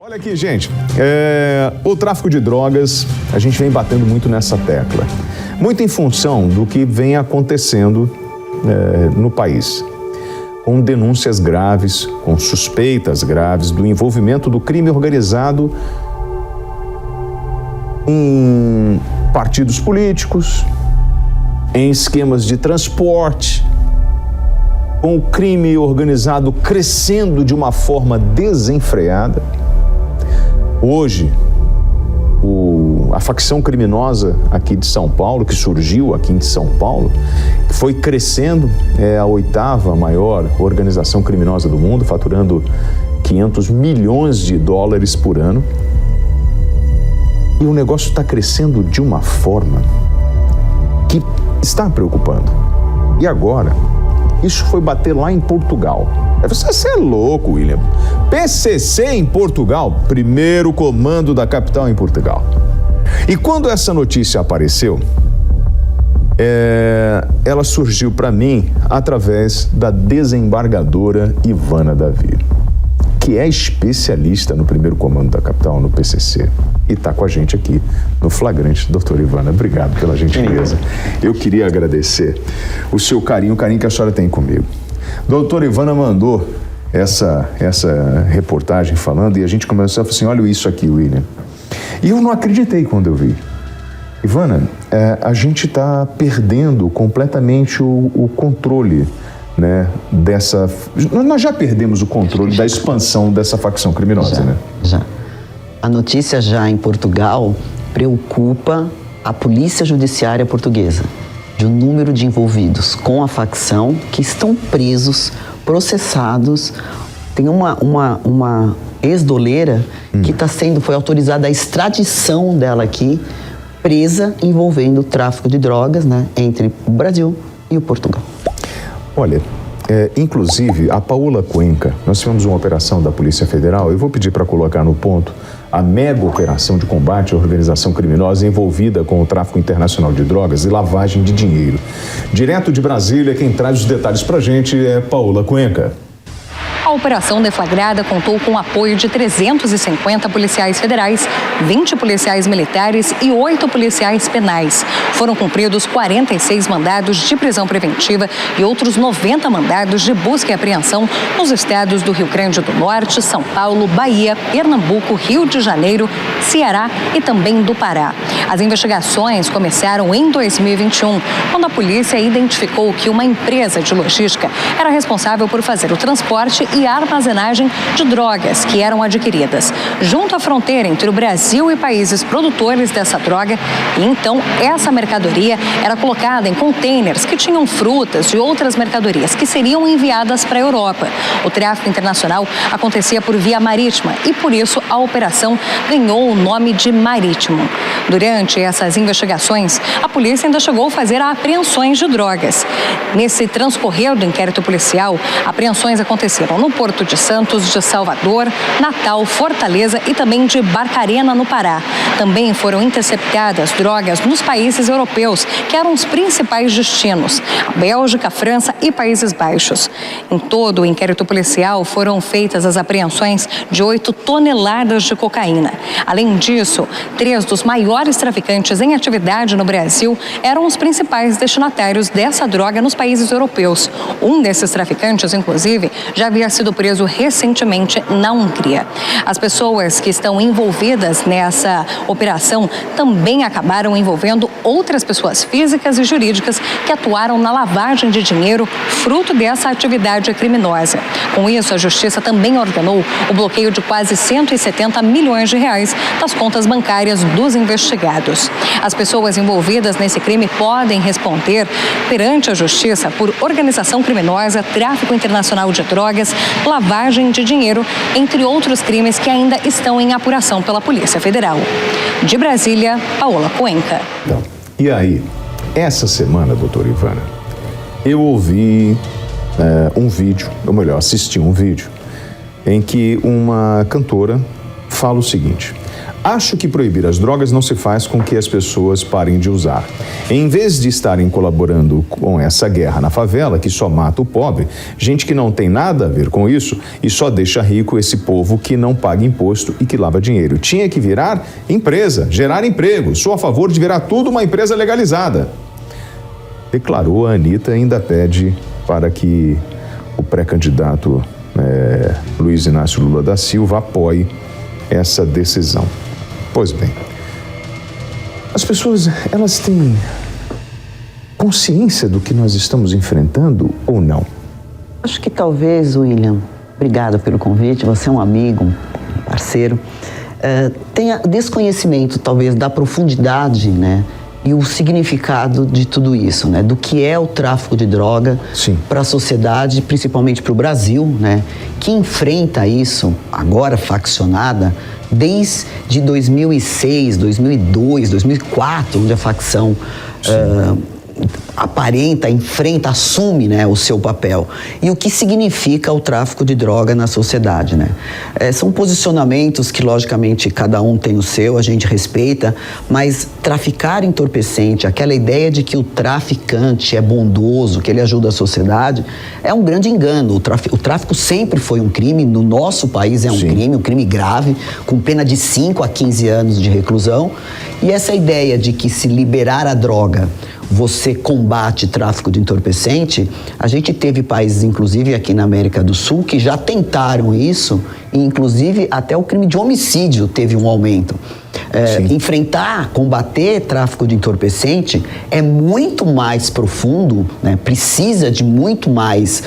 Olha aqui, gente, o tráfico de drogas, a gente vem batendo muito nessa tecla, muito em função do que vem acontecendo no país, com denúncias graves, com suspeitas graves do envolvimento do crime organizado em partidos políticos, em esquemas de transporte, com o crime organizado crescendo de uma forma desenfreada. Hoje, a facção criminosa aqui de São Paulo, que surgiu aqui em São Paulo, que foi crescendo, é a 8ª maior organização criminosa do mundo, faturando 500 milhões de dólares por ano. E o negócio está crescendo de uma forma que está preocupando. E agora, isso foi bater lá em Portugal. Você é louco, William. PCC em Portugal, primeiro comando da capital em Portugal. E quando essa notícia apareceu, ela surgiu para mim através da desembargadora Ivana Davi, que é especialista no primeiro comando da capital, no PCC, e está com a gente aqui no Flagrante. Doutora Ivana, obrigado pela gentileza. Eu queria agradecer o seu carinho, o carinho que a senhora tem comigo. Doutora Ivana mandou essa reportagem falando e a gente começou a falar assim, olha isso aqui, William. E eu não acreditei quando eu vi. Ivana, a gente está perdendo completamente o controle, né, dessa... Nós já perdemos o controle da expansão dessa facção criminosa, né? Já. A notícia já em Portugal preocupa a Polícia Judiciária Portuguesa, de um número de envolvidos com a facção que estão presos, processados. Tem uma ex-doleira que foi autorizada a extradição dela aqui, presa envolvendo o tráfico de drogas, né, entre o Brasil e o Portugal. Olha, inclusive a Paola Cuenca, nós tivemos uma operação da Polícia Federal, eu vou pedir para colocar no ponto a mega operação de combate à organização criminosa envolvida com o tráfico internacional de drogas e lavagem de dinheiro. Direto de Brasília, quem traz os detalhes para a gente é Paola Cuenca. A operação deflagrada contou com o apoio de 350 policiais federais, 20 policiais militares e 8 policiais penais. Foram cumpridos 46 mandados de prisão preventiva e outros 90 mandados de busca e apreensão nos estados do Rio Grande do Norte, São Paulo, Bahia, Pernambuco, Rio de Janeiro, Ceará e também do Pará. As investigações começaram em 2021, quando a polícia identificou que uma empresa de logística era responsável por fazer o transporte e armazenagem de drogas que eram adquiridas junto à fronteira entre o Brasil e países produtores dessa droga. E então essa mercadoria era colocada em containers que tinham frutas e outras mercadorias que seriam enviadas para a Europa. O tráfico internacional acontecia por via marítima e por isso a operação ganhou o nome de Marítimo. Durante essas investigações, a polícia ainda chegou a fazer apreensões de drogas. Nesse transcorrer do inquérito policial, apreensões aconteceram no Porto de Santos, de Salvador, Natal, Fortaleza e também de Barcarena, no Pará. Também foram interceptadas drogas nos países europeus, que eram os principais destinos: a Bélgica, a França e Países Baixos. Em todo o inquérito policial foram feitas as apreensões de 8 toneladas de cocaína. Além disso, 3 dos maiores traficantes em atividade no Brasil eram os principais destinatários dessa droga nos países europeus. Um desses traficantes, inclusive, já havia sido preso recentemente na Hungria. As pessoas que estão envolvidas nessa operação também acabaram envolvendo outras pessoas físicas e jurídicas que atuaram na lavagem de dinheiro fruto dessa atividade criminosa. Com isso, a Justiça também ordenou o bloqueio de quase 170 milhões de reais das contas bancárias dos investigados. As pessoas envolvidas nesse crime podem responder perante a Justiça por organização criminosa, tráfico internacional de drogas, lavagem de dinheiro, entre outros crimes que ainda estão em apuração pela Polícia Federal. De Brasília, Paola Cuenca. Então, e aí, essa semana, doutora Ivana, eu ouvi um vídeo, ou melhor, assisti um vídeo, em que uma cantora fala o seguinte: Acho que proibir as drogas não se faz com que as pessoas parem de usar. Em vez de estarem colaborando com essa guerra na favela, que só mata o pobre, gente que não tem nada a ver com isso e só deixa rico esse povo que não paga imposto e que lava dinheiro. Tinha que virar empresa, gerar emprego. Sou a favor de virar tudo uma empresa legalizada. Declarou a Anitta, ainda pede para que o pré-candidato Luiz Inácio Lula da Silva apoie essa decisão. Pois bem, as pessoas, elas têm consciência do que nós estamos enfrentando ou não? Acho que talvez, William, obrigada pelo convite, você é um amigo, um parceiro, tenha desconhecimento talvez da profundidade, né, e o significado de tudo isso, né, do que é o tráfico de droga para a sociedade, principalmente para o Brasil, né, que enfrenta isso, agora faccionada, desde 2006, 2002, 2004, onde a facção aparenta, enfrenta, assume, né, o seu papel. E o que significa o tráfico de droga na sociedade, né? São posicionamentos que, logicamente, cada um tem o seu, a gente respeita, mas traficar entorpecente, aquela ideia de que o traficante é bondoso, que ele ajuda a sociedade, é um grande engano. O tráfico sempre foi um crime, no nosso país é um crime grave, com pena de 5 a 15 anos de reclusão. E essa ideia de que se liberar a droga, você combate tráfico de entorpecente, a gente teve países, inclusive aqui na América do Sul, que já tentaram isso, e inclusive até o crime de homicídio teve um aumento. Enfrentar, combater tráfico de entorpecente é muito mais profundo, né? Precisa de muito mais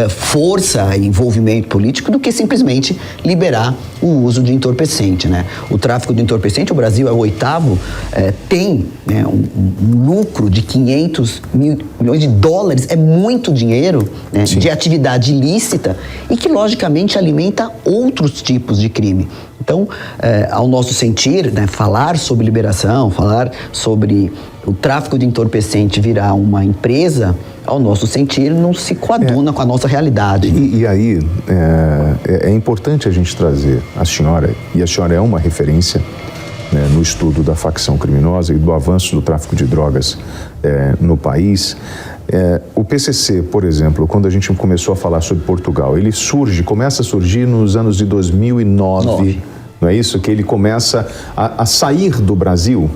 força e envolvimento político do que simplesmente liberar o uso de entorpecente, né? O tráfico de entorpecente, o Brasil é o 8º, tem, né, um lucro de 500 milhões de dólares, é muito dinheiro, né, de atividade ilícita e que logicamente alimenta outros tipos de crime. Então, ao nosso sentir, né, falar sobre liberação, falar sobre o tráfico de entorpecente virar uma empresa, ao nosso sentir, não se coaduna com a nossa realidade. E aí, é importante a gente trazer a senhora, e a senhora é uma referência, né, no estudo da facção criminosa e do avanço do tráfico de drogas no país. O PCC, por exemplo, quando a gente começou a falar sobre Portugal, ele começa a surgir nos anos de 2009, não é isso? Que ele começa a sair do Brasil?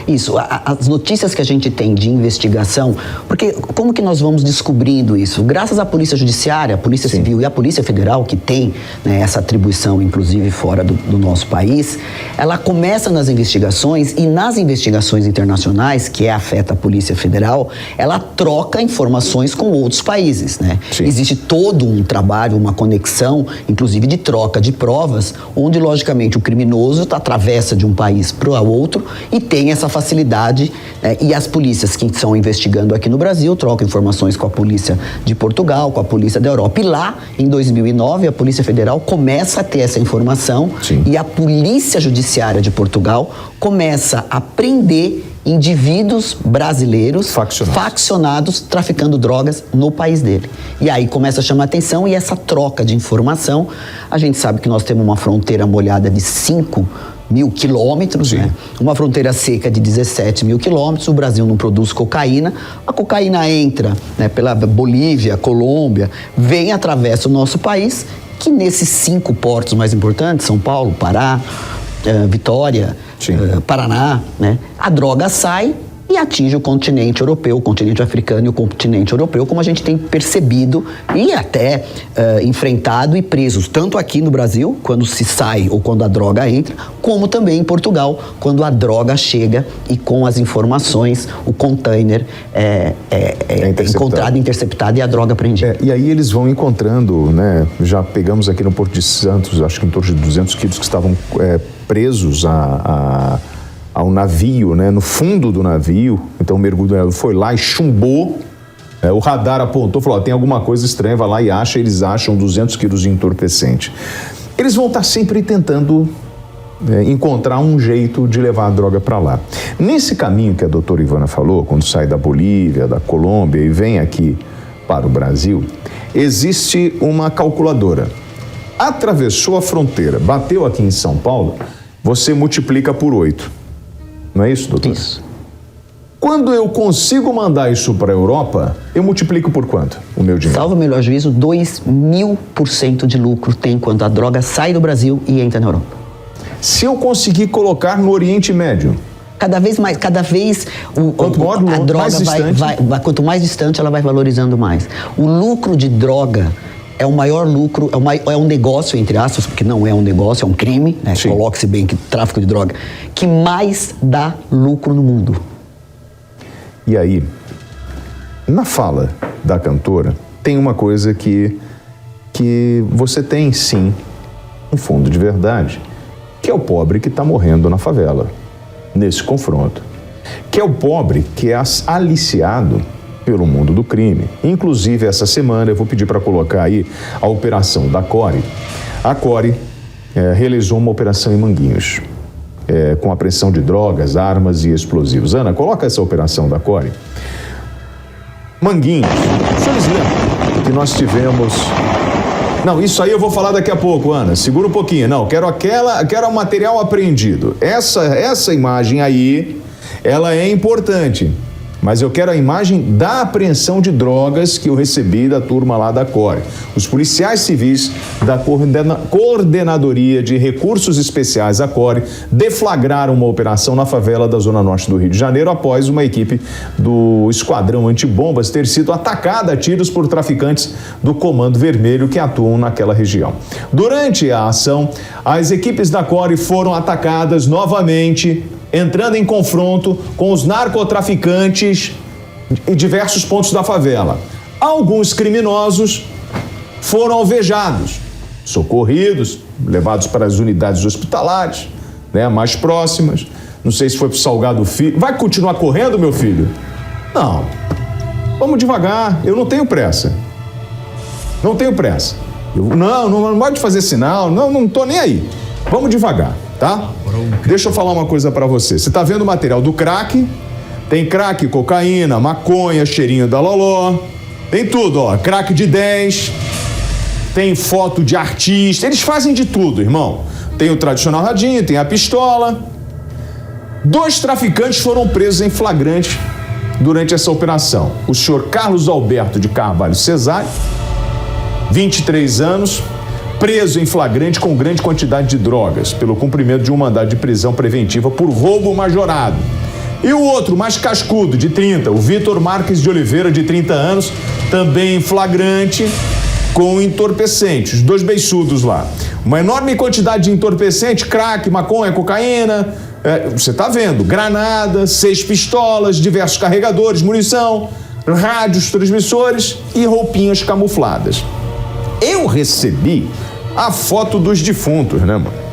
Isso, as notícias que a gente tem de investigação, porque como que nós vamos descobrindo isso? Graças à Polícia Judiciária, a Polícia Civil e a Polícia Federal, que tem, né, essa atribuição, inclusive fora do nosso país, ela começa nas investigações e nas investigações internacionais, que afeta a Polícia Federal, ela troca informações com outros países, né? Existe todo um trabalho, uma conexão, inclusive de troca de provas, onde, logicamente, o criminoso atravessa de um país para o outro e tem essa facilidade, e as polícias que estão investigando aqui no Brasil trocam informações com a polícia de Portugal, com a polícia da Europa. E lá, em 2009, a Polícia Federal começa a ter essa informação e a Polícia Judiciária de Portugal começa a prender indivíduos brasileiros faccionados traficando drogas no país dele. E aí começa a chamar atenção e essa troca de informação, a gente sabe que nós temos uma fronteira molhada de 5.000 quilômetros, né? Uma fronteira seca de 17.000 quilômetros, o Brasil não produz cocaína, a cocaína entra, né, pela Bolívia, Colômbia, vem, atravessa o nosso país, que nesses 5 portos mais importantes, São Paulo, Pará, Vitória, Paraná, né, a droga sai e atinge o continente europeu, o continente africano e o continente europeu, como a gente tem percebido e até enfrentado e presos, tanto aqui no Brasil, quando se sai ou quando a droga entra, como também em Portugal, quando a droga chega e com as informações, o container é encontrado, interceptado e a droga apreendida. E aí eles vão encontrando, né, já pegamos aqui no Porto de Santos, acho que em torno de 200 quilos que estavam presos ao navio, né, no fundo do navio. Então o mergulhador foi lá e chumbou, o radar apontou, falou, tem alguma coisa estranha, vai lá e acha, eles acham 200 quilos de entorpecente. Eles vão estar sempre tentando encontrar um jeito de levar a droga para lá. Nesse caminho que a doutora Ivana falou, quando sai da Bolívia, da Colômbia e vem aqui para o Brasil, existe uma calculadora. Atravessou a fronteira, bateu aqui em São Paulo, você multiplica por 8. Não é isso, doutor? Isso. Quando eu consigo mandar isso para a Europa, eu multiplico por quanto o meu dinheiro? Salvo o melhor juízo, 2.000% de lucro tem quando a droga sai do Brasil e entra na Europa. Se eu conseguir colocar no Oriente Médio, Cada vez mais, a droga quanto mais distante ela vai valorizando mais. O lucro de droga é o maior lucro, é um negócio, entre aspas, porque não é um negócio, é um crime, né? Coloque-se bem que tráfico de droga, que mais dá lucro no mundo. E aí, na fala da cantora, tem uma coisa que você tem sim um fundo de verdade, que é o pobre que está morrendo na favela, nesse confronto. Que é o pobre que é aliciado pelo mundo do crime. Inclusive, essa semana, eu vou pedir para colocar aí a operação da CORE. A CORE realizou uma operação em Manguinhos, com apreensão de drogas, armas e explosivos. Ana, coloca essa operação da CORE. Manguinhos, os senhores lembram que nós tivemos... Não, isso aí eu vou falar daqui a pouco, Ana. Segura um pouquinho. Não, quero o material apreendido. Essa imagem aí, ela é importante. Mas eu quero a imagem da apreensão de drogas que eu recebi da turma lá da CORE. Os policiais civis da Coordenadoria de Recursos Especiais, a CORE, deflagraram uma operação na favela da Zona Norte do Rio de Janeiro após uma equipe do Esquadrão Antibombas ter sido atacada a tiros por traficantes do Comando Vermelho que atuam naquela região. Durante a ação, as equipes da CORE foram atacadas novamente, entrando em confronto com os narcotraficantes em diversos pontos da favela. Alguns criminosos foram alvejados, socorridos, levados para as unidades hospitalares, mais próximas. Não sei se foi para o Salgado Filho. Vai continuar correndo, meu filho? Não. Vamos devagar, eu não tenho pressa. Não tenho pressa. Não pode fazer sinal, não estou nem aí. Vamos devagar, tá? Deixa eu falar uma coisa pra você. Você tá vendo o material do crack? Tem crack, cocaína, maconha, cheirinho da loló. Tem tudo, ó. Crack de 10. Tem foto de artista. Eles fazem de tudo, irmão. Tem o tradicional radinho, tem a pistola. 2 traficantes foram presos em flagrante durante essa operação. O senhor Carlos Alberto de Carvalho Cesário, 23 anos, preso em flagrante com grande quantidade de drogas, pelo cumprimento de um mandado de prisão preventiva por roubo majorado. E o outro, mais cascudo, de 30, o Vitor Marques de Oliveira, de 30 anos, também em flagrante com entorpecentes, os 2 beiçudos lá. Uma enorme quantidade de entorpecente, crack, maconha, cocaína, você tá vendo, granadas, 6 pistolas, diversos carregadores, munição, rádios, transmissores e roupinhas camufladas. Eu recebi a foto dos defuntos, né, mano?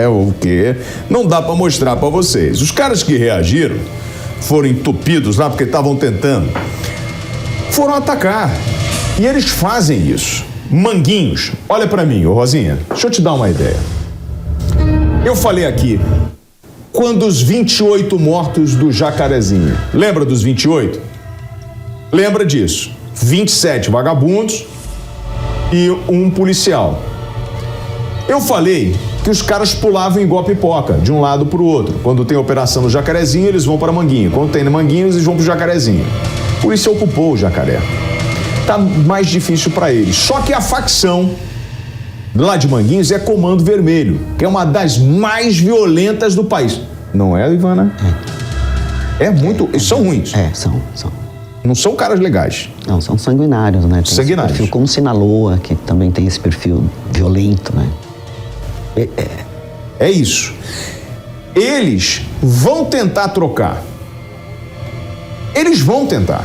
O quê? Não dá pra mostrar pra vocês. Os caras que reagiram foram entupidos lá porque estavam tentando. Foram atacar. E eles fazem isso. Manguinhos. Olha pra mim, ô Rosinha. Deixa eu te dar uma ideia. Eu falei aqui, quando os 28 mortos do Jacarezinho. Lembra dos 28? Lembra disso. 27 vagabundos e um policial. Eu falei que os caras pulavam igual a pipoca, de um lado pro outro. Quando tem operação no Jacarezinho, eles vão para Manguinho. Quando tem no Manguinho, eles vão pro Jacarezinho. A polícia ocupou o Jacaré. Tá mais difícil para eles. Só que a facção lá de Manguinhos é Comando Vermelho, que é uma das mais violentas do país. Não é, Ivana? É muito... Eles são ruins. São. Não são caras legais. Não, são sanguinários, né? Tem sanguinários. Perfil, como Sinaloa, que também tem esse perfil violento, né? É isso. Eles vão tentar trocar. Eles vão tentar.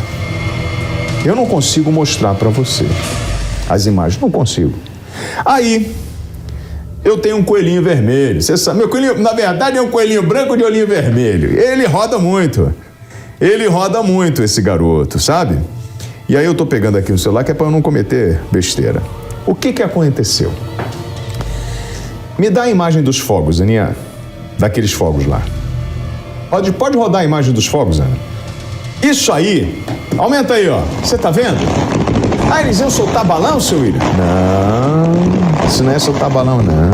Eu não consigo mostrar para você as imagens, não consigo. Aí, eu tenho um coelhinho vermelho. Você sabe, meu coelhinho, na verdade, é um coelhinho branco de olhinho vermelho. Ele roda muito. Ele roda muito, esse garoto, sabe? E aí eu tô pegando aqui o celular que é para eu não cometer besteira. O que aconteceu? Me dá a imagem dos fogos, Aninha. Daqueles fogos lá. Pode rodar a imagem dos fogos, Ana? Isso aí, aumenta aí, ó. Você tá vendo? Ah, eles iam soltar balão, seu William? Não, isso não é soltar balão, não.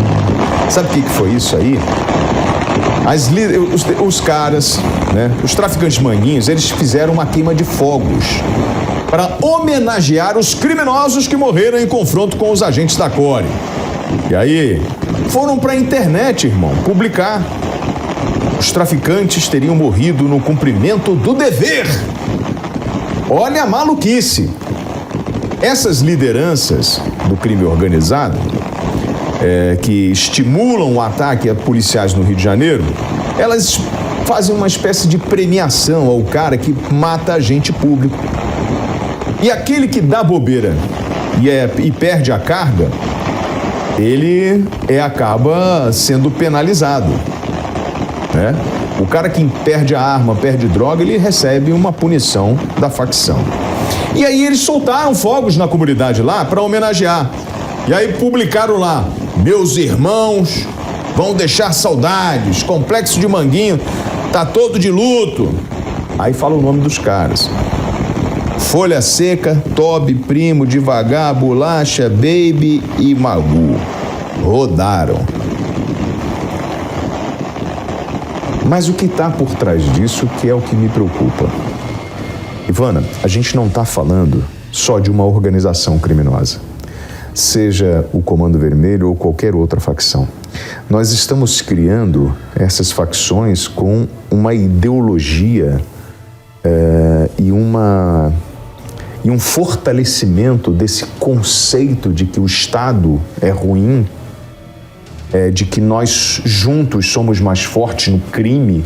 Sabe o que foi isso aí? Os caras, né, os traficantes manguinhos, eles fizeram uma queima de fogos para homenagear os criminosos que morreram em confronto com os agentes da CORE. E aí, foram para a internet, irmão, publicar. Os traficantes teriam morrido no cumprimento do dever. Olha a maluquice. Essas lideranças do crime organizado, que estimulam o ataque a policiais no Rio de Janeiro, elas fazem uma espécie de premiação ao cara que mata agente público. E aquele que dá bobeira e perde a carga, ele acaba sendo penalizado, né? O cara que perde a arma, perde droga, ele recebe uma punição da facção. E aí eles soltaram fogos na comunidade lá para homenagear. E aí publicaram lá: meus irmãos vão deixar saudades, Complexo de Manguinho tá todo de luto. Aí fala o nome dos caras: Folha Seca, Toby, Primo, Devagar, Bolacha, Baby e Magu. Rodaram. Mas o que está por trás disso que é o que me preocupa. Ivana, a gente não está falando só de uma organização criminosa, seja o Comando Vermelho ou qualquer outra facção. Nós estamos criando essas facções com uma ideologia e um fortalecimento desse conceito de que o Estado é ruim, de que nós juntos somos mais fortes no crime,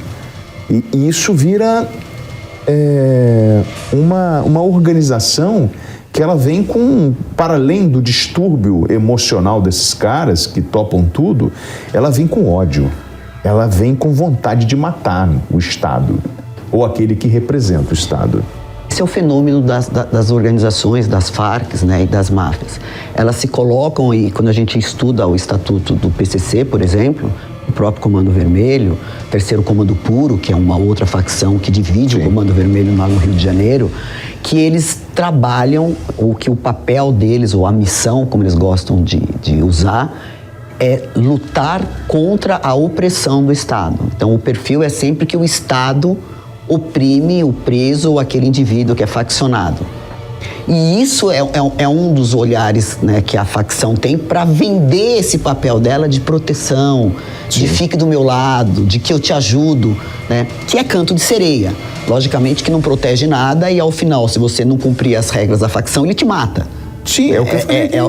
e isso vira uma organização que ela vem para além do distúrbio emocional desses caras que topam tudo, ela vem com ódio, ela vem com vontade de matar o Estado, ou aquele que representa o Estado. Esse é o fenômeno das organizações, das Farc, né, e das máfias. Elas se colocam, e quando a gente estuda o estatuto do PCC, por exemplo, o próprio Comando Vermelho, Terceiro Comando Puro, que é uma outra facção que divide Sim. o Comando Vermelho lá no Rio de Janeiro, que eles trabalham, ou que o papel deles, ou a missão, como eles gostam de usar, é lutar contra a opressão do Estado. Então o perfil é sempre que o Estado oprime o preso ou aquele indivíduo que é faccionado. E isso é um dos olhares, né, que a facção tem para vender esse papel dela de proteção, Sim. de fique do meu lado, de que eu te ajudo, né, que é canto de sereia. Logicamente que não protege nada e ao final, se você não cumprir as regras da facção, ele te mata. Sim, é o que eu falei. É um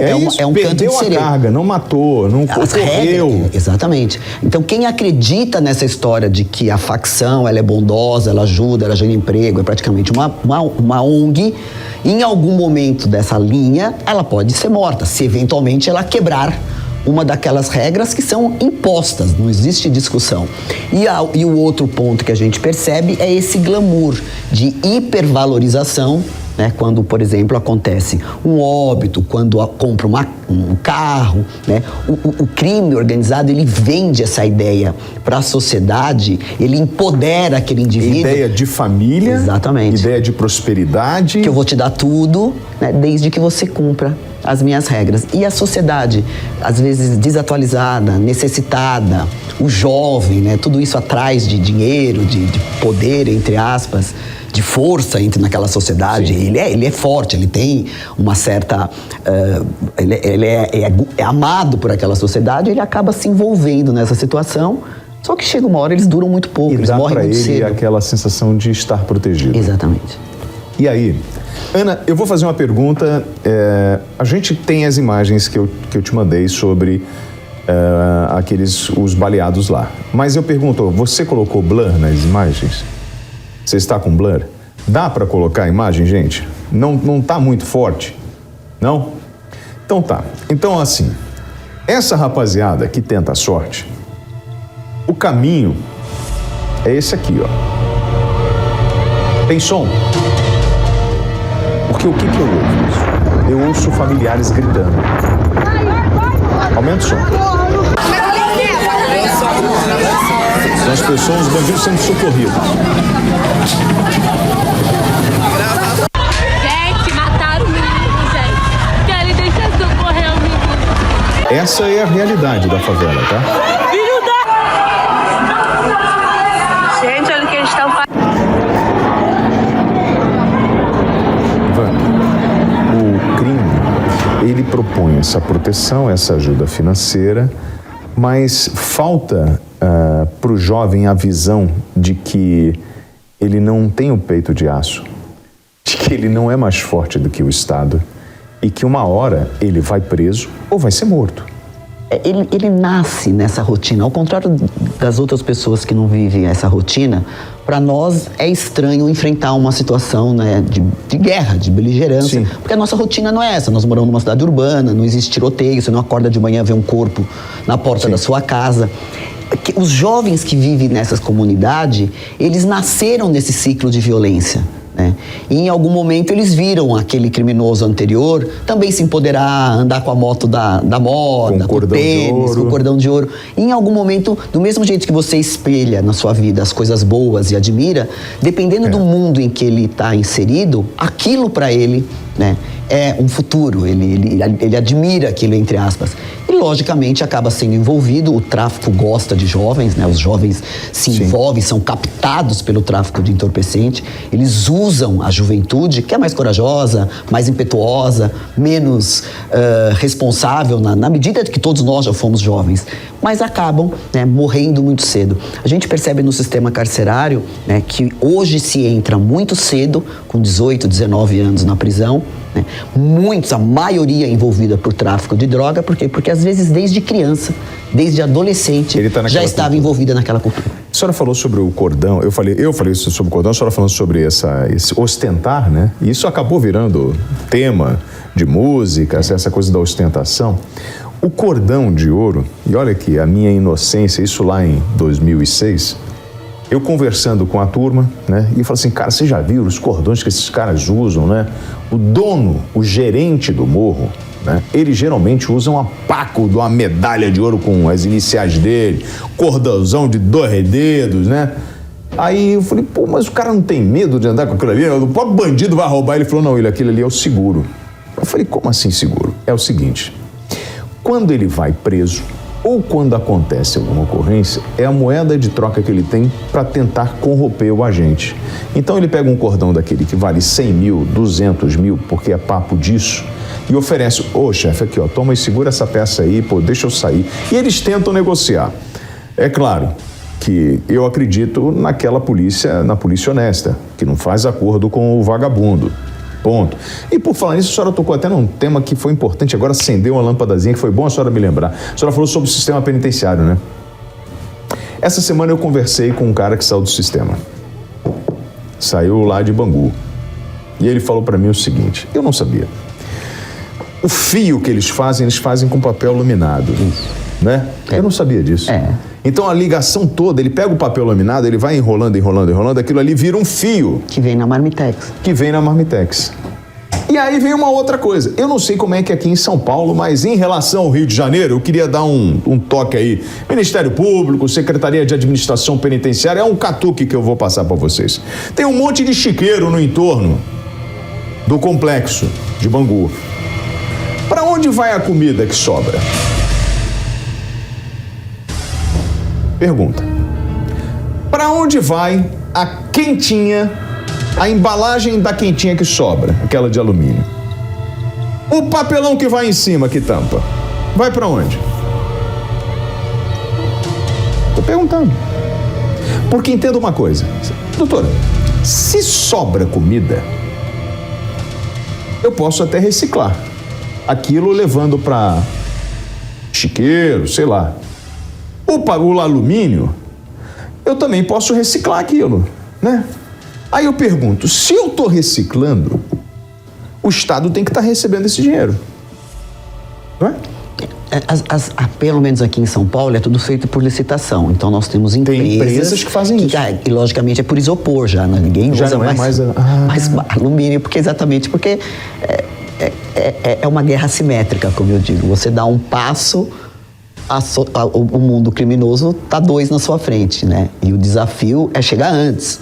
canto de sereia. Perdeu a carga, não matou, não correu. Exatamente. Então, quem acredita nessa história de que a facção ela é bondosa, ela ajuda, ela gera emprego, é praticamente uma ONG, em algum momento dessa linha, ela pode ser morta, se eventualmente ela quebrar uma daquelas regras que são impostas, não existe discussão. E o outro ponto que a gente percebe é esse glamour de hipervalorização, né, quando, por exemplo, acontece um óbito, quando compra um carro, né, o crime organizado, ele vende essa ideia para a sociedade, ele empodera aquele indivíduo. Ideia de família, Exatamente. Ideia de prosperidade. Que eu vou te dar tudo, né, desde que você cumpra as minhas regras. E a sociedade, às vezes desatualizada, necessitada, o jovem, né, tudo isso atrás de dinheiro, de poder, entre aspas, de força naquela sociedade. Ele é forte, ele tem uma certa... ele é amado por aquela sociedade, ele acaba se envolvendo nessa situação, só que chega uma hora, eles duram muito pouco, eles morrem muito cedo. E dá para ele aquela sensação de estar protegido. Exatamente. E aí, Ana, eu vou fazer uma pergunta. A gente tem as imagens que eu te mandei sobre os baleados lá. Mas eu pergunto, você colocou blur nas imagens? Você está com blur? Dá para colocar a imagem, gente? Não tá muito forte? Não? Então tá. Então, assim, essa rapaziada que tenta a sorte, o caminho é esse aqui, ó. Tem som? Porque o que eu ouço? Eu ouço familiares gritando. Aumenta o som. São as pessoas, os bandidos sendo socorridos. Gente, mataram o menino, gente. Querem deixar socorrer o menino. Essa é a realidade da favela, tá? Filho da... Gente, olha o que eles estão fazendo. O crime, ele propõe essa proteção, essa ajuda financeira, mas falta para o jovem a visão de que ele não tem o peito de aço, de que ele não é mais forte do que o Estado e que uma hora ele vai preso ou vai ser morto. Ele nasce nessa rotina, ao contrário das outras pessoas que não vivem essa rotina. Para nós é estranho enfrentar uma situação, né, de guerra, de beligerância, Sim. porque a nossa rotina não é essa. Nós moramos numa cidade urbana, não existe tiroteio, você não acorda de manhã e vê um corpo na porta Sim. da sua casa. Os jovens que vivem nessas comunidades, eles nasceram nesse ciclo de violência, né? E em algum momento eles viram aquele criminoso anterior também se empoderar, andar com a moto da moda, com o tênis, com o cordão de ouro. E em algum momento, do mesmo jeito que você espelha na sua vida as coisas boas e admira, dependendo do mundo em que ele está inserido, aquilo para ele, né, é um futuro. Ele admira aquilo, entre aspas. E, logicamente, acaba sendo envolvido. O tráfico gosta de jovens, né? Os jovens se envolvem, são captados pelo tráfico de entorpecente. Eles usam a juventude, que é mais corajosa, mais impetuosa, menos responsável, na medida de que todos nós já fomos jovens, mas acabam, né, morrendo muito cedo. A gente percebe no sistema carcerário, né, que hoje se entra muito cedo, com 18, 19 anos na prisão, né? Muitos, a maioria envolvida por tráfico de droga. Por quê? Porque às vezes desde criança, desde adolescente, já estava envolvida naquela cultura. A senhora falou sobre o cordão, eu falei isso sobre o cordão, a senhora falando sobre esse ostentar, né? E isso acabou virando tema de música, essa coisa da ostentação. O cordão de ouro, e olha aqui, a minha inocência, isso lá em 2006, eu conversando com a turma, né? E eu falei assim, cara, vocês já viram os cordões que esses caras usam, né? O dono, o gerente do morro, né? Ele geralmente usa um apaco de uma medalha de ouro com as iniciais dele, cordãozão de 2 dedos, né? Aí eu falei, pô, mas o cara não tem medo de andar com aquilo ali? O próprio bandido vai roubar. Ele falou, não, aquilo ali é o seguro. Eu falei, como assim seguro? É o seguinte, quando ele vai preso, ou quando acontece alguma ocorrência, é a moeda de troca que ele tem para tentar corromper o agente. Então ele pega um cordão daquele que vale 100 mil, 200 mil, porque é papo disso, e oferece, ô chefe, aqui ó, toma e segura essa peça aí, pô, deixa eu sair. E eles tentam negociar. É claro que eu acredito naquela polícia, na polícia honesta, que não faz acordo com o vagabundo. Ponto. E por falar nisso, a senhora tocou até num tema que foi importante, agora acendeu uma lâmpadazinha que foi bom a senhora me lembrar. A senhora falou sobre o sistema penitenciário, né? Essa semana eu conversei com um cara que saiu do sistema. Saiu lá de Bangu. E ele falou pra mim o seguinte, eu não sabia. O fio que eles fazem com papel laminado. Isso. Né? Eu não sabia disso. Então a ligação toda, ele pega o papel laminado, ele vai enrolando, aquilo ali vira um fio. Que vem na Marmitex. E aí vem uma outra coisa. Eu não sei como é que é aqui em São Paulo, mas em relação ao Rio de Janeiro, eu queria dar um toque aí. Ministério Público, Secretaria de Administração Penitenciária, é um catuque que eu vou passar para vocês. Tem um monte de chiqueiro no entorno do complexo de Bangu. Para onde vai a comida que sobra? Pergunta. Para onde vai a quentinha, a embalagem da quentinha que sobra, aquela de alumínio? O papelão que vai em cima, que tampa, vai para onde? Tô perguntando. Porque entenda uma coisa, doutora, se sobra comida, eu posso até reciclar aquilo levando para chiqueiro, sei lá. O alumínio, eu também posso reciclar aquilo, né? Aí eu pergunto, se eu estou reciclando, o Estado tem que estar recebendo esse dinheiro, não é? Pelo menos aqui em São Paulo é tudo feito por licitação. Então nós temos empresas que fazem isso. E logicamente é por isopor já, né? Ninguém já usa não é mais alumínio, porque é uma guerra assimétrica, como eu digo. Você dá um passo, o mundo criminoso está 2 na sua frente, né? E o desafio é chegar antes.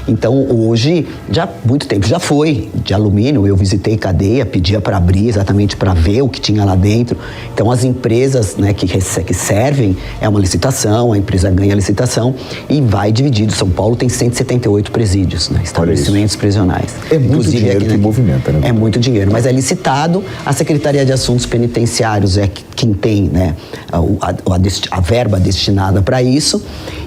Então, hoje, já há muito tempo já foi de alumínio. Eu visitei cadeia, pedia para abrir exatamente para ver o que tinha lá dentro. Então, as empresas, né, que servem, é uma licitação, a empresa ganha a licitação e vai dividido. São Paulo tem 178 presídios, né, estabelecimentos prisionais. É muito dinheiro que movimenta, né? É muito dinheiro, mas é licitado. A Secretaria de Assuntos Penitenciários é quem tem, né, a verba destinada para isso.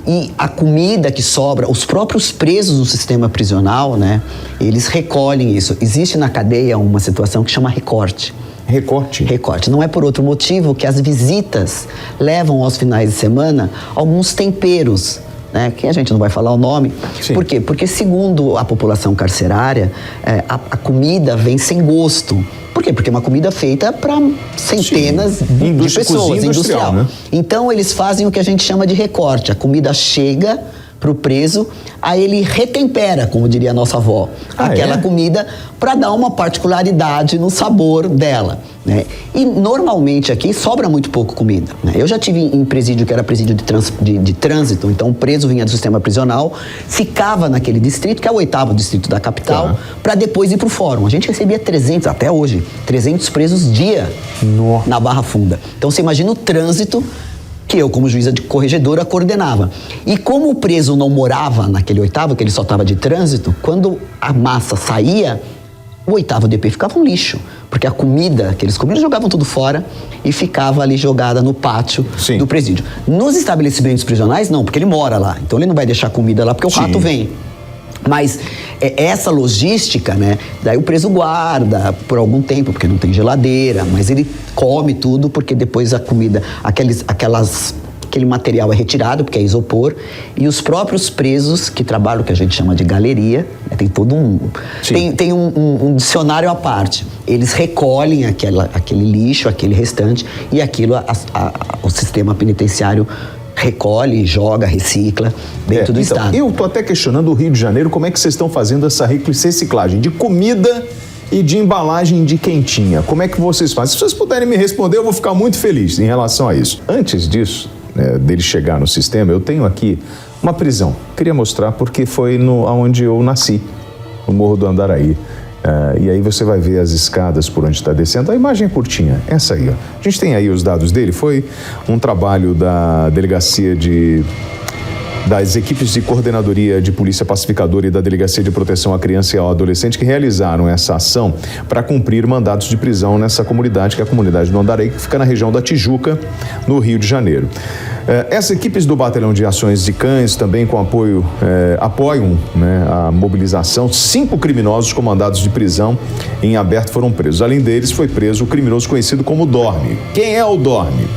E a comida que sobra, os próprios presos do sistema prisional, né, eles recolhem isso. Existe na cadeia uma situação que chama recorte. Recorte? Recorte. Não é por outro motivo que as visitas levam aos finais de semana alguns temperos, né, que a gente não vai falar o nome. Sim. Por quê? Porque segundo a população carcerária, a comida vem sem gosto. Por quê? Porque é uma comida feita para centenas de pessoas, industrial. Né? Então eles fazem o que a gente chama de recorte. A comida chega para o preso, aí ele retempera, como diria a nossa avó, aquela comida para dar uma particularidade no sabor dela, né? E normalmente aqui sobra muito pouco comida, né? Eu já tive em presídio que era presídio de trânsito, então o preso vinha do sistema prisional, ficava naquele distrito, que é o 8º distrito da capital, para depois ir para o fórum. A gente recebia 300, até hoje, 300 presos dia na Barra Funda. Então você imagina o trânsito que eu, como juíza de corregedora, coordenava. E como o preso não morava naquele 8º, que ele só estava de trânsito, quando a massa saía, o 8º DP ficava um lixo, porque a comida que eles comiam, eles jogavam tudo fora e ficava ali jogada no pátio do presídio. Nos estabelecimentos prisionais, não, porque ele mora lá, então ele não vai deixar comida lá, porque o rato vem. Mas essa logística, né, daí o preso guarda por algum tempo, porque não tem geladeira, mas ele come tudo, porque depois a comida, aquele material é retirado, porque é isopor, e os próprios presos que trabalham, que a gente chama de galeria, né, tem todo tem um dicionário à parte. Eles recolhem aquele lixo, aquele restante, e aquilo o sistema penitenciário recolhe, joga, recicla dentro do estado. Eu tô até questionando o Rio de Janeiro, como é que vocês estão fazendo essa reciclagem de comida e de embalagem de quentinha? Como é que vocês fazem? Se vocês puderem me responder, eu vou ficar muito feliz em relação a isso. Antes disso, dele chegar no sistema, eu tenho aqui uma prisão. Queria mostrar porque foi onde eu nasci, no Morro do Andaraí. E aí você vai ver as escadas por onde está descendo. A imagem é curtinha, essa aí, ó. A gente tem aí os dados dele. Foi um trabalho da delegacia das equipes de coordenadoria de polícia pacificadora e da Delegacia de Proteção à Criança e ao Adolescente que realizaram essa ação para cumprir mandatos de prisão nessa comunidade, que é a comunidade do Andaraí, que fica na região da Tijuca, no Rio de Janeiro. Essas equipes do Batalhão de Ações de Cães também com apoiam, né, a mobilização. 5 criminosos com mandados de prisão em aberto foram presos. Além deles, foi preso o criminoso conhecido como Dorme. Quem é o Dorme?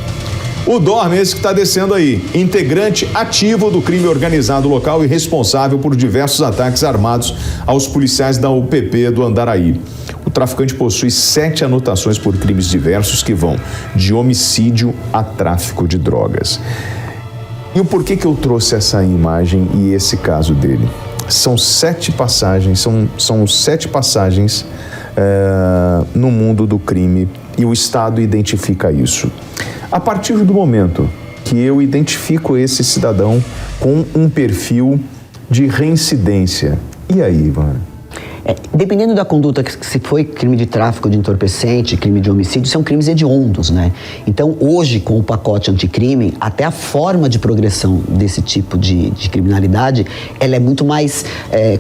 O Dorme é esse que está descendo aí, integrante ativo do crime organizado local e responsável por diversos ataques armados aos policiais da UPP do Andaraí. O traficante possui 7 anotações por crimes diversos que vão de homicídio a tráfico de drogas. E o porquê que eu trouxe essa imagem e esse caso dele? São 7 passagens, são 7 passagens no mundo do crime e o Estado identifica isso. A partir do momento que eu identifico esse cidadão com um perfil de reincidência, e aí, Ivan? Dependendo da conduta, se foi crime de tráfico de entorpecente, crime de homicídio, são crimes hediondos, né? Então, hoje, com o pacote anticrime, até a forma de progressão desse tipo de criminalidade, ela é muito mais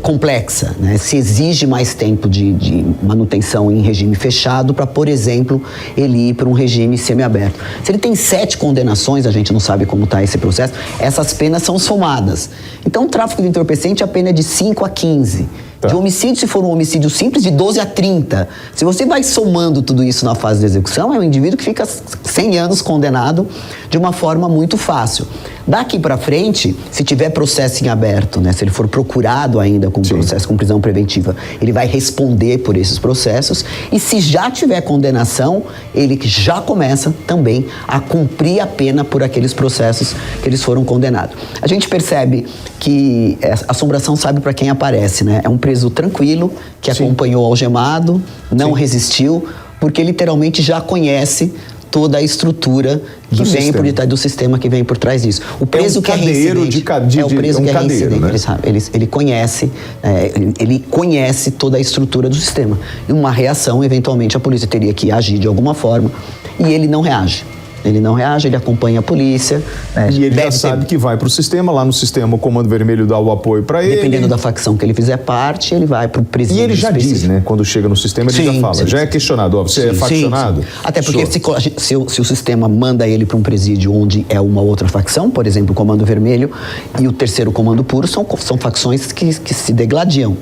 complexa, né? Se exige mais tempo de manutenção em regime fechado para, por exemplo, ele ir para um regime semiaberto. Se ele tem 7 condenações, a gente não sabe como está esse processo, essas penas são somadas. Então, o tráfico de entorpecente, a pena é de 5 a 15. De homicídio, se for um homicídio simples, de 12 a 30. Se você vai somando tudo isso na fase de execução, é um indivíduo que fica 100 anos condenado de uma forma muito fácil. Daqui para frente, se tiver processo em aberto, né, se ele for procurado ainda com processo com prisão preventiva, ele vai responder por esses processos. E se já tiver condenação, ele já começa também a cumprir a pena por aqueles processos que eles foram condenados. A gente percebe que a assombração sabe para quem aparece, né? É um preso tranquilo, que acompanhou algemado, não resistiu, porque literalmente já conhece toda a estrutura que Do vem sistema. por detrás do sistema que vem por trás disso. O preso que é cadeiro reincidente é o preso que é cadeiro, reincidente. né? Ele conhece toda a estrutura do sistema. E uma reação, eventualmente, a polícia teria que agir de alguma forma. E ele não reage. Ele não reage, ele acompanha a polícia. E ele já Deve sabe que vai para o sistema, lá no sistema o Comando Vermelho dá o apoio para ele. Dependendo da facção que ele fizer parte, ele vai para o presídio. E ele já específico. diz, né? Quando chega no sistema, ele já fala. Já é questionado. Ó, você é faccionado? Sim. Até porque se o sistema manda ele para um presídio onde é uma outra facção, por exemplo, o Comando Vermelho e o Terceiro Comando Puro, são facções que se degladiam.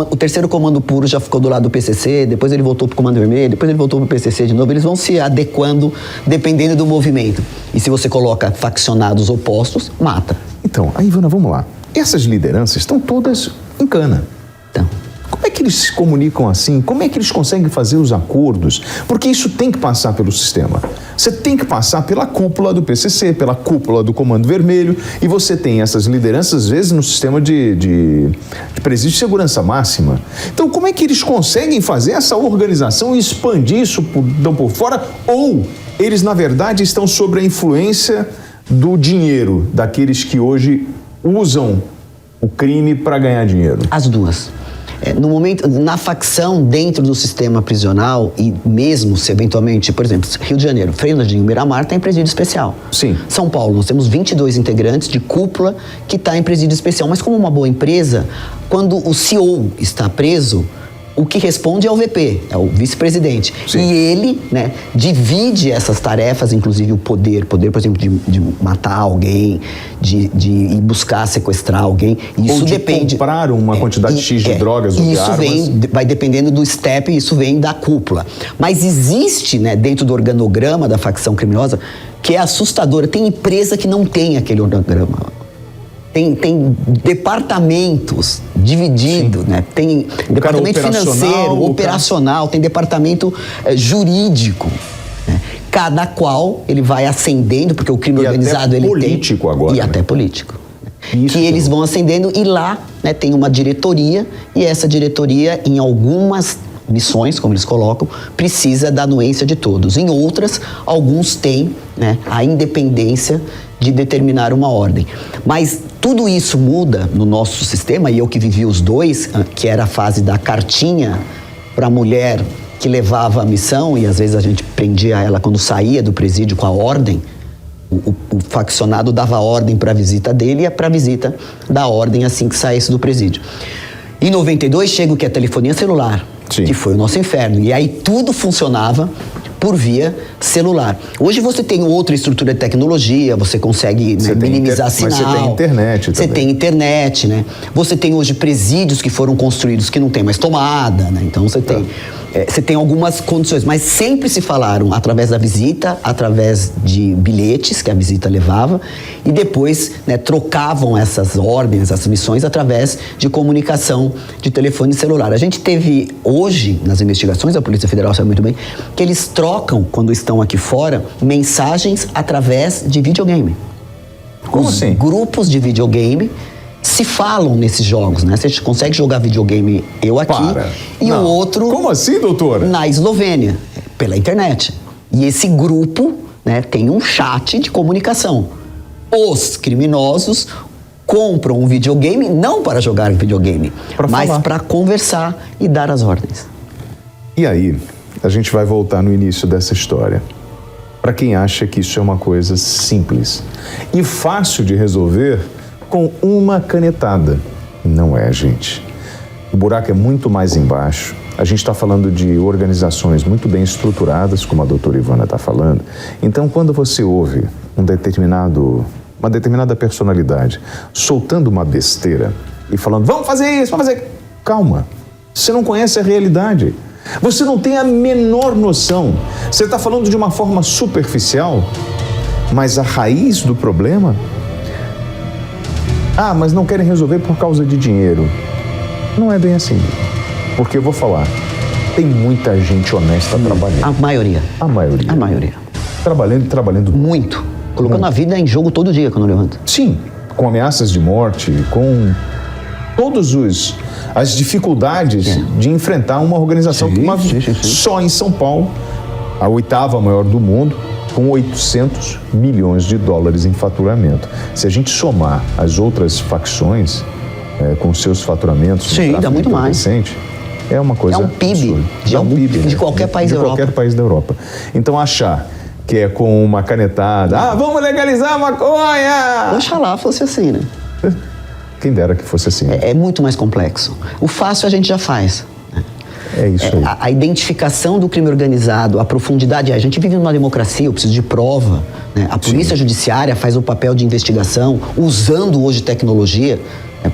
O Terceiro Comando Puro já ficou do lado do PCC, depois ele voltou para o Comando Vermelho, depois ele voltou para o PCC de novo. Eles vão se adequando dependendo do movimento. E se você coloca faccionados opostos, mata. Então, aí, Ivana, vamos lá. Essas lideranças estão todas em cana. Então, Como é que eles se comunicam assim? Como é que eles conseguem fazer os acordos? Porque isso tem que passar pelo sistema. Você tem que passar pela cúpula do PCC, pela cúpula do Comando Vermelho, e você tem essas lideranças, às vezes, no sistema de presídio de segurança máxima. Então, como é que eles conseguem fazer essa organização e expandir isso por fora? Ou eles, na verdade, estão sob a influência do dinheiro, daqueles que hoje usam o crime para ganhar dinheiro? As duas. No momento, na facção dentro do sistema prisional, e mesmo se eventualmente, por exemplo, Rio de Janeiro, Fernandinho, Miramar está em presídio especial. Sim. São Paulo, nós temos 22 integrantes de cúpula que está em presídio especial. Mas como uma boa empresa, quando o CEO está preso, o que responde é o VP, é o vice-presidente. Sim. E ele, né, divide essas tarefas, inclusive o poder, por exemplo, de matar alguém, de ir buscar sequestrar alguém. Isso Ou de depende. comprar uma quantidade X de drogas ou de isso armas. vai dependendo do step, isso vem da cúpula. Mas existe, né, dentro do organograma da facção criminosa, que é assustadora. Tem empresa que não tem aquele organograma. Tem departamentos divididos, né? Tem departamento financeiro, operacional, tem departamento jurídico, né? Cada qual ele vai ascendendo, porque o crime organizado ele político tem... agora, E né? até político. Isso que eles vão ascendendo e lá, né, tem uma diretoria, e essa diretoria, em algumas missões, como eles colocam, precisa da anuência de todos. Em outras, alguns têm, né, a independência de determinar uma ordem. Mas tudo isso muda no nosso sistema, e eu que vivi os dois, que era a fase da cartinha para a mulher que levava a missão, e às vezes a gente prendia ela quando saía do presídio com a ordem. O faccionado dava ordem para a visita dele e para a visita da ordem assim que saísse do presídio. Em 92 chega o que é telefonia celular, Sim. que foi o nosso inferno. E aí tudo funcionava por via celular. Hoje você tem outra estrutura de tecnologia, você consegue, né, minimizar sinal. Mas você tem internet também. Você tem internet, né? Você tem hoje presídios que foram construídos que não tem mais tomada, né? Então você tem... Você tem algumas condições, mas sempre se falaram através da visita, através de bilhetes que a visita levava, e depois, né, trocavam essas ordens, essas missões, através de comunicação de telefone celular. A gente teve hoje, nas investigações, a Polícia Federal sabe muito bem, que eles trocam, quando estão aqui fora, mensagens através de videogame. Como assim? Grupos de videogame se falam nesses jogos, né? Você consegue jogar videogame, eu aqui, e o outro... Como assim, doutora? Na Eslovênia, pela internet. E esse grupo, né, tem um chat de comunicação. Os criminosos compram um videogame, não para jogar videogame, mas para conversar e dar as ordens. E aí, a gente vai voltar no início dessa história. Para quem acha que isso é uma coisa simples e fácil de resolver com uma canetada. Não é, gente. O buraco é muito mais embaixo. A gente está falando de organizações muito bem estruturadas, como a doutora Ivana está falando. Então, quando você ouve uma determinada personalidade soltando uma besteira e falando, vamos fazer isso, vamos fazer... Calma, você não conhece a realidade. Você não tem a menor noção. Você está falando de uma forma superficial, mas a raiz do problema... Ah, mas não querem resolver por causa de dinheiro. Não é bem assim. Porque eu vou falar, tem muita gente honesta trabalhando. A maioria. A maioria. A maioria. Trabalhando. Muito. Colocando a vida em jogo todo dia quando levanta. Sim, com ameaças de morte, com todas as dificuldades de enfrentar uma organização só em São Paulo. a 8ª maior do mundo, com 800 milhões de dólares em faturamento. Se a gente somar as outras facções com seus faturamentos, sim, dá muito mais. É uma coisa é um PIB absurda. De qualquer país da Europa. De qualquer país da Europa. Então achar que é com uma canetada, vamos legalizar a maconha! Oxalá fosse assim, né? Quem dera que fosse assim. É muito mais complexo. O fácil a gente já faz. É isso aí. A identificação do crime organizado, a profundidade. A gente vive numa democracia, eu preciso de prova. Né? A polícia judiciária faz o papel de investigação, usando hoje tecnologia.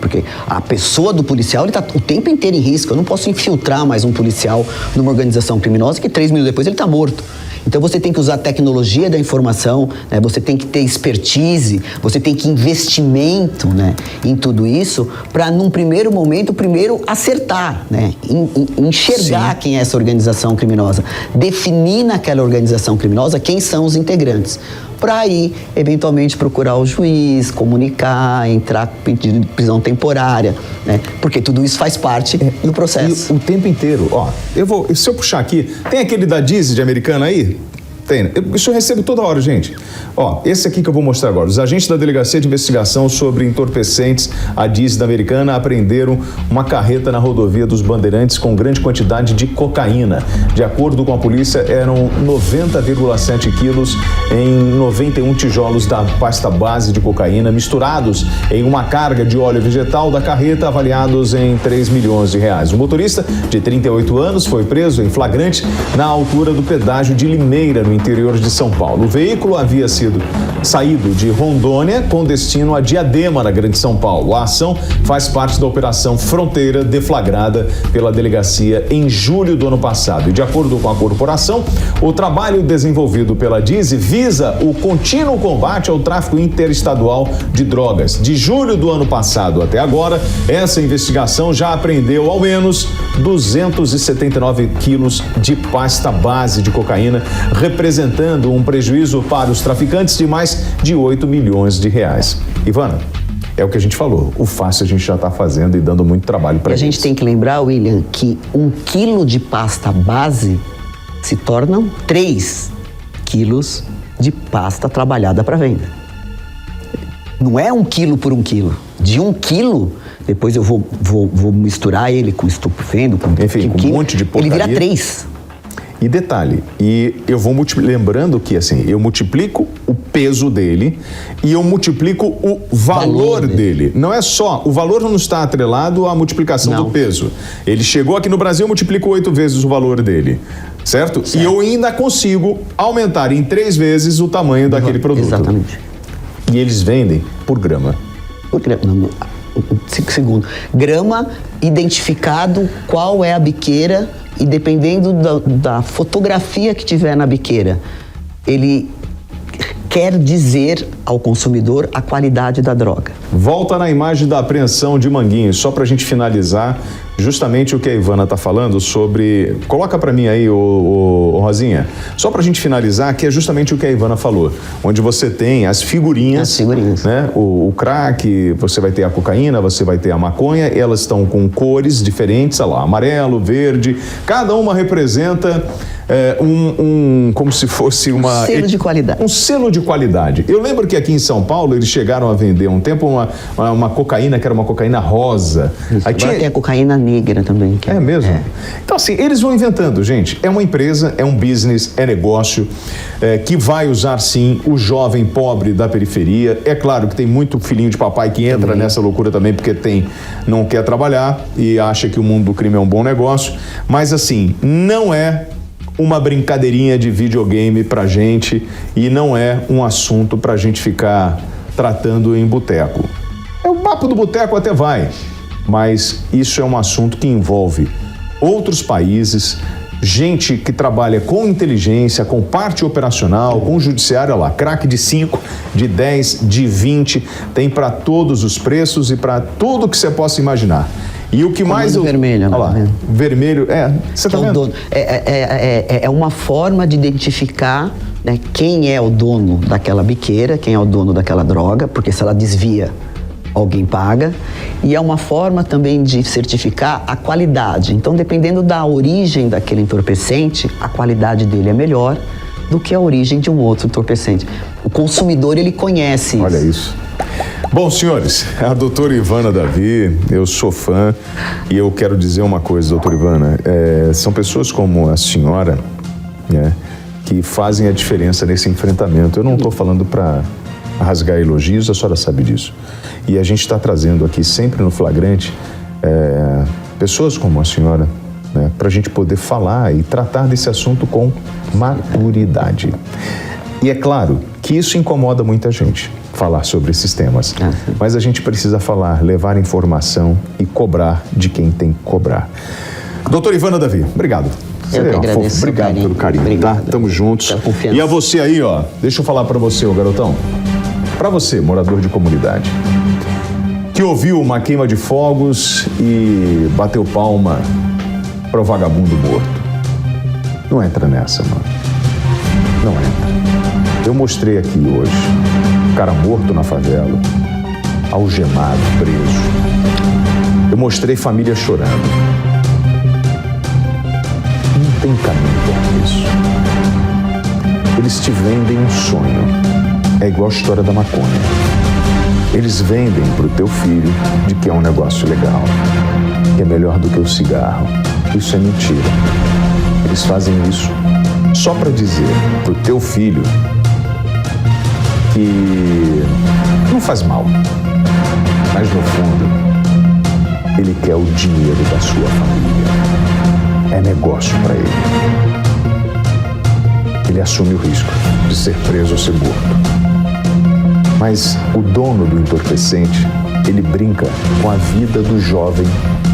Porque a pessoa do policial, ele está o tempo inteiro em risco. Eu não posso infiltrar mais um policial numa organização criminosa que 3 minutos depois ele está morto. Então você tem que usar a tecnologia da informação, né? Você tem que ter expertise, você tem que investimento, né, em tudo isso, para num primeiro momento, primeiro acertar, né? Enxergar quem é essa organização criminosa, definir naquela organização criminosa quem são os integrantes. Para aí, eventualmente, procurar o juiz, comunicar, entrar com pedido de prisão temporária, né? Porque tudo isso faz parte do processo. E o tempo inteiro, se eu puxar aqui, tem aquele da Dizzy de Americana aí? Tem. Isso eu recebo toda hora, gente. Esse aqui que eu vou mostrar agora. Os agentes da Delegacia de Investigação sobre Entorpecentes, a Dizzy da Americana, apreenderam uma carreta na rodovia dos Bandeirantes com grande quantidade de cocaína. De acordo com a polícia, eram 90,7 quilos em 91 tijolos da pasta base de cocaína, misturados em uma carga de óleo vegetal da carreta, avaliados em 3 milhões de reais. O motorista, de 38 anos, foi preso em flagrante na altura do pedágio de Limeira, no interior de São Paulo. O veículo havia saído de Rondônia com destino a Diadema, na Grande São Paulo. A ação faz parte da Operação Fronteira, deflagrada pela delegacia em julho do ano passado. E de acordo com a corporação, o trabalho desenvolvido pela Dizzy visa o contínuo combate ao tráfico interestadual de drogas. De julho do ano passado até agora, essa investigação já apreendeu ao menos 279 quilos de pasta base de cocaína, representando um prejuízo para os traficantes de mais de 8 milhões de reais. Ivana, é o que a gente falou, o fácil a gente já está fazendo e dando muito trabalho para eles. A gente tem que lembrar, William, que 1 quilo de pasta base se tornam 3 quilos de pasta trabalhada para venda. Não é 1 quilo por 1 quilo. De 1 quilo, depois eu vou misturar ele com estupefeno, com um monte de porcaria. Ele vira 3. E detalhe, eu vou lembrando que assim, eu multiplico o peso dele e eu multiplico o valor dele. Não é só, o valor não está atrelado à multiplicação do peso. Ele chegou aqui no Brasil, eu multiplico 8 vezes o valor dele, certo? E eu ainda consigo aumentar em 3 vezes o tamanho daquele produto. Exatamente. E eles vendem por grama. Por grama, não, 5 segundos. Grama, identificado qual é a biqueira. E dependendo da fotografia que tiver na biqueira, ele quer dizer ao consumidor a qualidade da droga. Volta na imagem da apreensão de Manguinhos, só para a gente finalizar justamente o que a Ivana está falando sobre... Coloca para mim aí, o Rosinha, só para a gente finalizar, que é justamente o que a Ivana falou, onde você tem as figurinhas. Né? O crack, você vai ter a cocaína, você vai ter a maconha, elas estão com cores diferentes, olha lá, amarelo, verde, cada uma representa como se fosse uma... selo de qualidade. Um selo de qualidade. Eu lembro que aqui em São Paulo eles chegaram a vender um tempo uma cocaína que era uma cocaína rosa. Aí tem a cocaína negra também. É mesmo? É. Então assim, eles vão inventando, gente. É uma empresa, é um business, é negócio que vai usar sim o jovem pobre da periferia. É claro que tem muito filhinho de papai que entra nessa loucura também porque não quer trabalhar e acha que o mundo do crime é um bom negócio. Mas assim, não é uma brincadeirinha de videogame pra gente e não é um assunto pra gente ficar tratando em boteco. O papo do boteco até vai, mas isso é um assunto que envolve outros países, gente que trabalha com inteligência, com parte operacional, com judiciário, olha lá, crack de 5, de 10, de 20, tem para todos os preços e para tudo que você possa imaginar. E o que mais... vermelho, olha lá, vermelho, você tá vendo? É uma forma de identificar, né, quem é o dono daquela biqueira, quem é o dono daquela droga, porque se ela desvia, alguém paga, e é uma forma também de certificar a qualidade. Então, dependendo da origem daquele entorpecente, a qualidade dele é melhor do que a origem de um outro entorpecente. O consumidor, ele conhece isso. Olha isso. Bom, senhores, a doutora Ivana Davi, eu sou fã e eu quero dizer uma coisa, doutora Ivana, são pessoas como a senhora, né, que fazem a diferença nesse enfrentamento. Eu não estou falando para rasgar elogios, a senhora sabe disso. E a gente está trazendo aqui sempre no Flagrante pessoas como a senhora, né, para a gente poder falar e tratar desse assunto com maturidade. E é claro que isso incomoda muita gente, falar sobre esses temas. Mas a gente precisa falar, levar informação e cobrar de quem tem que cobrar. Doutora Ivana Davi, obrigado. Eu que agradeço. Obrigado pelo carinho, obrigado. Tá? Tamo juntos. Confiança. E a você aí, ó, deixa eu falar pra você, ô garotão. Pra você, morador de comunidade, que ouviu uma queima de fogos e bateu palma pro vagabundo morto. Não entra nessa, mano. Não entra. Eu mostrei aqui hoje um cara morto na favela, algemado, preso. Eu mostrei família chorando. Não tem caminho para isso. Eles te vendem um sonho. É igual a história da maconha. Eles vendem pro teu filho de que é um negócio legal, que é melhor do que o cigarro. Isso é mentira. Eles fazem isso só para dizer pro teu filho que não faz mal, mas no fundo ele quer o dinheiro da sua família. É negócio para ele. Ele assume o risco de ser preso ou ser morto. Mas o dono do entorpecente, ele brinca com a vida do jovem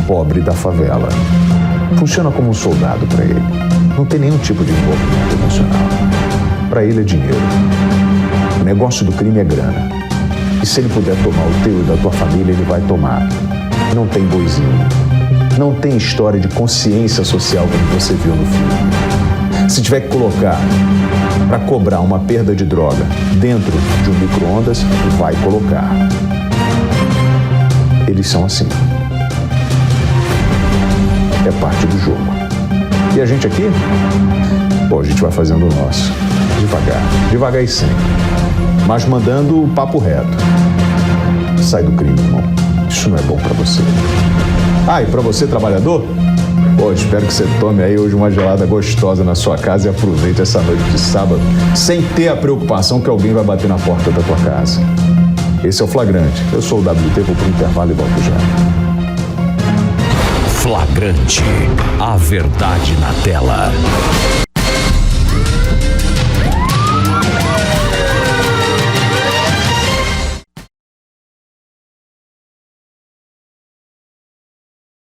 pobre da favela. Funciona como um soldado para ele. Não tem nenhum tipo de envolvimento emocional. Para ele é dinheiro. O negócio do crime é grana. E se ele puder tomar o teu e da tua família, ele vai tomar. Não tem boizinho. Não tem história de consciência social como você viu no filme. Se tiver que colocar para cobrar uma perda de droga dentro de um micro-ondas, vai colocar. Eles são assim. É parte do jogo. E a gente aqui? Pô, a gente vai fazendo o nosso. Devagar. Devagar e sempre. Mas mandando o papo reto. Sai do crime, irmão. Isso não é bom pra você. Ah, e pra você, trabalhador? Pô, espero que você tome aí hoje uma gelada gostosa na sua casa e aproveite essa noite de sábado sem ter a preocupação que alguém vai bater na porta da tua casa. Esse é o Flagrante. Eu sou o WT, vou pro intervalo e volto já. Flagrante. A verdade na tela.